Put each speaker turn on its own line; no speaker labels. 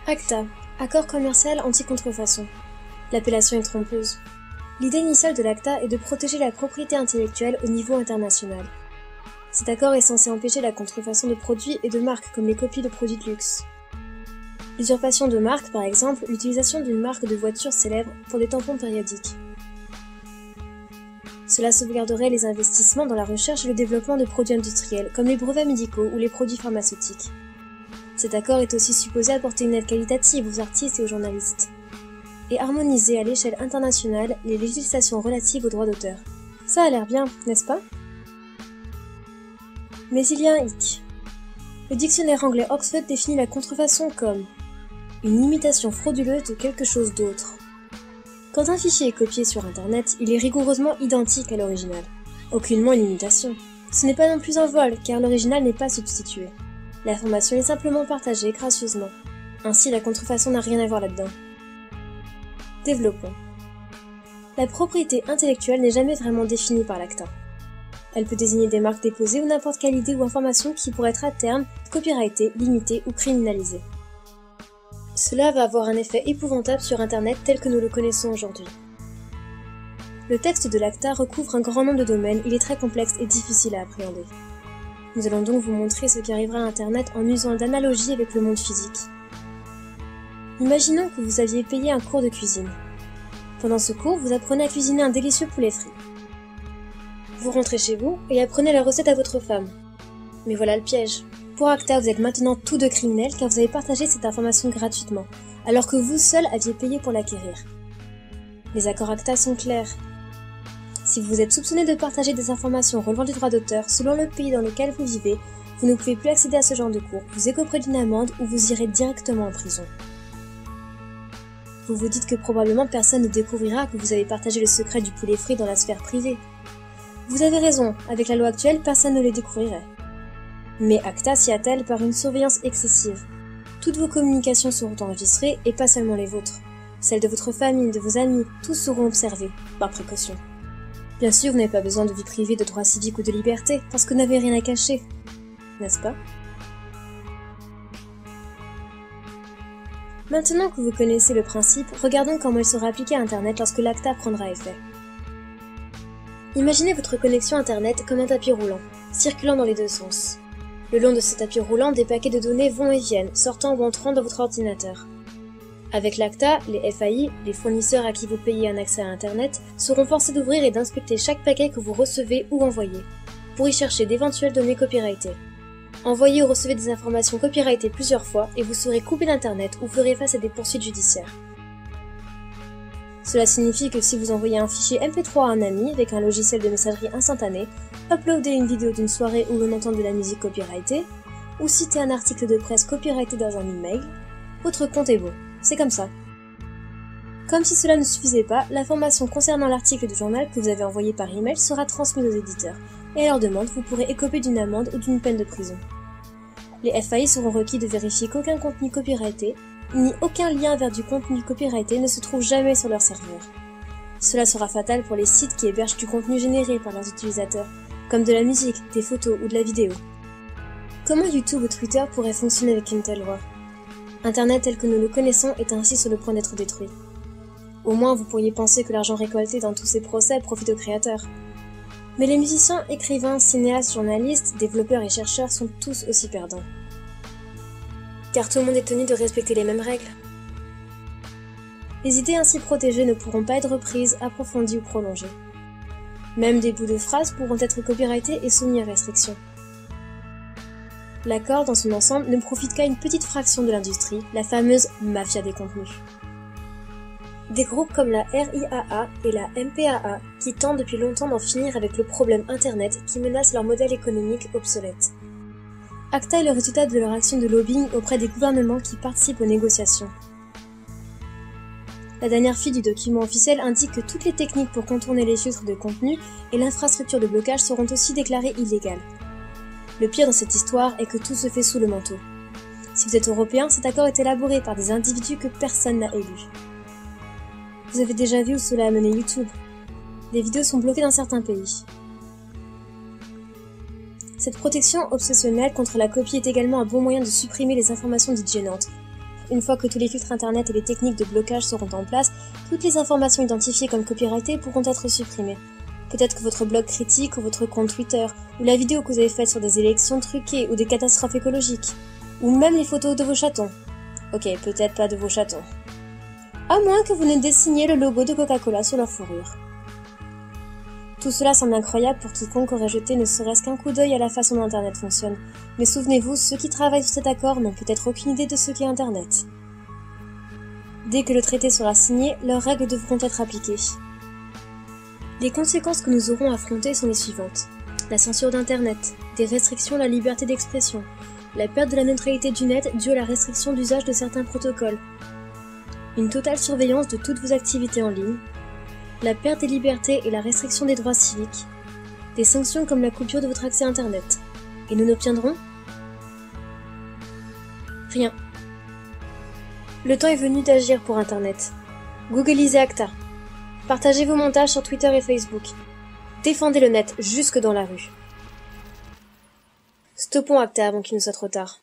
ACTA, accord commercial anti-contrefaçon. L'appellation est trompeuse. L'idée initiale de l'ACTA est de protéger la propriété intellectuelle au niveau international. Cet accord est censé empêcher la contrefaçon de produits et de marques comme les copies de produits de luxe. L'usurpation de marque, par exemple, l'utilisation d'une marque de voiture célèbre pour des tampons périodiques. Cela sauvegarderait les investissements dans la recherche et le développement de produits industriels, comme les brevets médicaux ou les produits pharmaceutiques. Cet accord est aussi supposé apporter une aide qualitative aux artistes et aux journalistes, et harmoniser à l'échelle internationale les législations relatives aux droits d'auteur. Ça a l'air bien, n'est-ce pas? Mais il y a un hic. Le dictionnaire anglais Oxford définit la contrefaçon comme une imitation frauduleuse de quelque chose d'autre. Quand un fichier est copié sur Internet, il est rigoureusement identique à l'original. Aucunement une imitation. Ce n'est pas non plus un vol, car l'original n'est pas substitué. L'information est simplement partagée gracieusement. Ainsi, la contrefaçon n'a rien à voir là-dedans. Développons. La propriété intellectuelle n'est jamais vraiment définie par l'ACTA. Elle peut désigner des marques déposées ou n'importe quelle idée ou information qui pourrait être à terme copyrightée, limitée ou criminalisée. Cela va avoir un effet épouvantable sur Internet tel que nous le connaissons aujourd'hui. Le texte de l'ACTA recouvre un grand nombre de domaines, il est très complexe et difficile à appréhender. Nous allons donc vous montrer ce qui arrivera à Internet en usant d'analogies avec le monde physique. Imaginons que vous aviez payé un cours de cuisine. Pendant ce cours, vous apprenez à cuisiner un délicieux poulet frit. Vous rentrez chez vous et apprenez la recette à votre femme. Mais voilà le piège. Pour ACTA, vous êtes maintenant tous deux criminels car vous avez partagé cette information gratuitement, alors que vous seul aviez payé pour l'acquérir. Les accords ACTA sont clairs. Si vous êtes soupçonné de partager des informations relevant du droit d'auteur selon le pays dans lequel vous vivez, vous ne pouvez plus accéder à ce genre de cours, vous écoperez d'une amende ou vous irez directement en prison. Vous vous dites que probablement personne ne découvrira que vous avez partagé le secret du poulet frit dans la sphère privée. Vous avez raison, avec la loi actuelle, personne ne le découvrirait. Mais ACTA s'y attelle par une surveillance excessive. Toutes vos communications seront enregistrées et pas seulement les vôtres. Celles de votre famille, de vos amis, tous seront observés, par précaution. Bien sûr, vous n'avez pas besoin de vie privée, de droits civiques ou de liberté, parce que vous n'avez rien à cacher. N'est-ce pas? Maintenant que vous connaissez le principe, regardons comment il sera appliqué à Internet lorsque l'ACTA prendra effet. Imaginez votre connexion Internet comme un tapis roulant, circulant dans les deux sens. Le long de ce tapis roulant, des paquets de données vont et viennent, sortant ou entrant dans votre ordinateur. Avec l'ACTA, les FAI, les fournisseurs à qui vous payez un accès à Internet, seront forcés d'ouvrir et d'inspecter chaque paquet que vous recevez ou envoyez, pour y chercher d'éventuelles données copyrightées. Envoyez ou recevez des informations copyrightées plusieurs fois et vous serez coupé d'Internet ou ferez face à des poursuites judiciaires. Cela signifie que si vous envoyez un fichier MP3 à un ami avec un logiciel de messagerie instantanée, uploadez une vidéo d'une soirée où l'on entend de la musique copyrightée, ou citez un article de presse copyrighté dans un email, votre compte est beau. C'est comme ça. Comme si cela ne suffisait pas, l'information concernant l'article de journal que vous avez envoyé par email sera transmise aux éditeurs, et à leur demande, vous pourrez écoper d'une amende ou d'une peine de prison. Les FAI seront requis de vérifier qu'aucun contenu copyrighté, ni aucun lien vers du contenu copyrighté ne se trouve jamais sur leur serveur. Cela sera fatal pour les sites qui hébergent du contenu généré par leurs utilisateurs, comme de la musique, des photos ou de la vidéo. Comment YouTube ou Twitter pourraient fonctionner avec une telle loi? Internet tel que nous le connaissons est ainsi sur le point d'être détruit. Au moins, vous pourriez penser que l'argent récolté dans tous ces procès profite aux créateurs. Mais les musiciens, écrivains, cinéastes, journalistes, développeurs et chercheurs sont tous aussi perdants. Car tout le monde est tenu de respecter les mêmes règles. Les idées ainsi protégées ne pourront pas être reprises, approfondies ou prolongées. Même des bouts de phrases pourront être copyrightés et soumis à restrictions. L'accord dans son ensemble ne profite qu'à une petite fraction de l'industrie, la fameuse mafia des contenus. Des groupes comme la RIAA et la MPAA qui tentent depuis longtemps d'en finir avec le problème Internet qui menace leur modèle économique obsolète. ACTA est le résultat de leur action de lobbying auprès des gouvernements qui participent aux négociations. La dernière fiche du document officiel indique que toutes les techniques pour contourner les filtres de contenu et l'infrastructure de blocage seront aussi déclarées illégales. Le pire dans cette histoire est que tout se fait sous le manteau. Si vous êtes européen, cet accord est élaboré par des individus que personne n'a élus. Vous avez déjà vu où cela a mené YouTube. Les vidéos sont bloquées dans certains pays. Cette protection obsessionnelle contre la copie est également un bon moyen de supprimer les informations dites gênantes. une fois que tous les filtres internet et les techniques de blocage seront en place, toutes les informations identifiées comme copyrightées pourront être supprimées. Peut-être que votre blog critique ou votre compte Twitter, ou la vidéo que vous avez faite sur des élections truquées ou des catastrophes écologiques, ou même les photos de vos chatons. Ok, peut-être pas de vos chatons. À moins que vous ne dessiniez le logo de Coca-Cola sur leur fourrure. Tout cela semble incroyable pour quiconque aurait jeté ne serait-ce qu'un coup d'œil à la façon dont Internet fonctionne. Mais souvenez-vous, ceux qui travaillent sur cet accord n'ont peut-être aucune idée de ce qu'est Internet. Dès que le traité sera signé, leurs règles devront être appliquées. Les conséquences que nous aurons affrontées sont les suivantes. La censure d'Internet, des restrictions à la liberté d'expression, la perte de la neutralité du net due à la restriction d'usage de certains protocoles, une totale surveillance de toutes vos activités en ligne, la perte des libertés et la restriction des droits civiques, des sanctions comme la coupure de votre accès à Internet. Et nous n'obtiendrons rien. Le temps est venu d'agir pour Internet. Googlisez ACTA. Partagez vos montages sur Twitter et Facebook. Défendez le net jusque dans la rue. Stoppons ACTA avant qu'il ne soit trop tard.